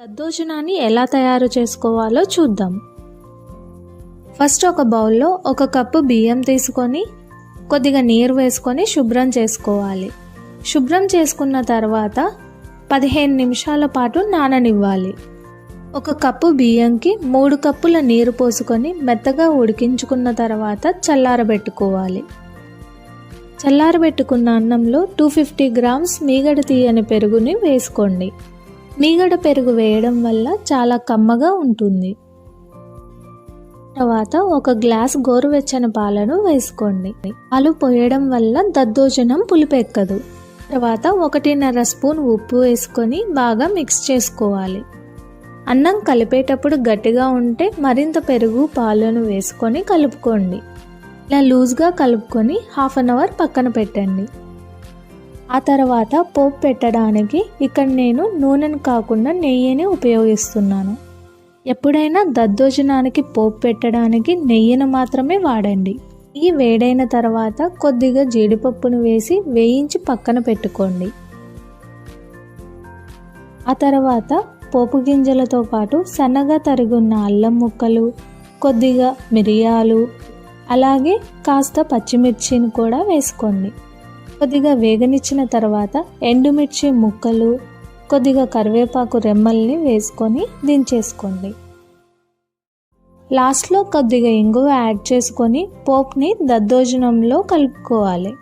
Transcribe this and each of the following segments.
దద్దోజనాన్ని ఎలా తయారు చేసుకోవాలో చూద్దాం. ఫస్ట్ ఒక బౌల్లో 1 కప్పు బియ్యం తీసుకొని కొద్దిగా నీరు వేసుకొని శుభ్రం చేసుకోవాలి. శుభ్రం చేసుకున్న తర్వాత 15 నిమిషాల పాటు నాననివ్వాలి. 1 కప్పు బియ్యంకి 3 కప్పుల నీరు పోసుకొని మెత్తగా ఉడికించుకున్న తర్వాత చల్లారబెట్టుకోవాలి. చల్లారబెట్టుకున్న అన్నంలో 250 గ్రామ్స్ మీగడ తీయని పెరుగుని వేసుకోండి. మీగడ పెరుగు వేయడం వల్ల చాలా కమ్మగా ఉంటుంది. తర్వాత 1 గ్లాస్ గోరువెచ్చని పాలను వేసుకోండి. పాలు పోయడం వల్ల దద్దోజనం పులిపెక్కదు. తర్వాత 1.5 స్పూన్ ఉప్పు వేసుకొని బాగా మిక్స్ చేసుకోవాలి. అన్నం కలిపేటప్పుడు గట్టిగా ఉంటే మరింత పెరుగు పాలను వేసుకొని కలుపుకోండి. ఇలా లూజ్గా కలుపుకొని 1/2 అవర్ పక్కన పెట్టండి. ఆ తర్వాత పోపు పెట్టడానికి ఇక్కడ నేను నూనెను కాకుండా నెయ్యిని ఉపయోగిస్తున్నాను. ఎప్పుడైనా దద్దోజనానికి పోపు పెట్టడానికి నెయ్యిని మాత్రమే వాడండి. నెయ్యి వేడైన తర్వాత కొద్దిగా జీడిపప్పును వేసి వేయించి పక్కన పెట్టుకోండి. ఆ తర్వాత పోపు గింజలతో పాటు సన్నగా తరుగున్న అల్లం ముక్కలు, కొద్దిగా మిరియాలు, అలాగే కాస్త పచ్చిమిర్చిని కూడా వేసుకోండి. కొద్దిగా వేగనిచ్చిన తర్వాత ఎండుమిర్చి ముక్కలు, కొద్దిగా కరివేపాకు రెమ్మల్ని వేసుకొని దించేసుకోండి. లాస్ట్లో కొద్దిగా ఇంగువ యాడ్ చేసుకొని పోపుని దద్దోజనంలో కలుపుకోవాలి.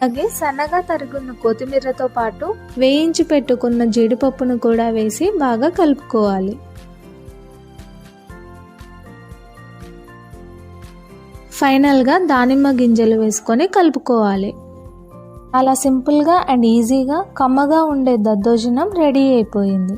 అలాగే సన్నగా తరుగున్న కొత్తిమీరతో పాటు వేయించి పెట్టుకున్న జీడిపప్పును కూడా వేసి బాగా కలుపుకోవాలి. ఫైనల్గా దానిమ్మ గింజలు వేసుకొని కలుపుకోవాలి. చాలా సింపుల్గా అండ్ ఈజీగా కమ్మగా ఉండే దద్దోజనం రెడీ అయిపోయింది.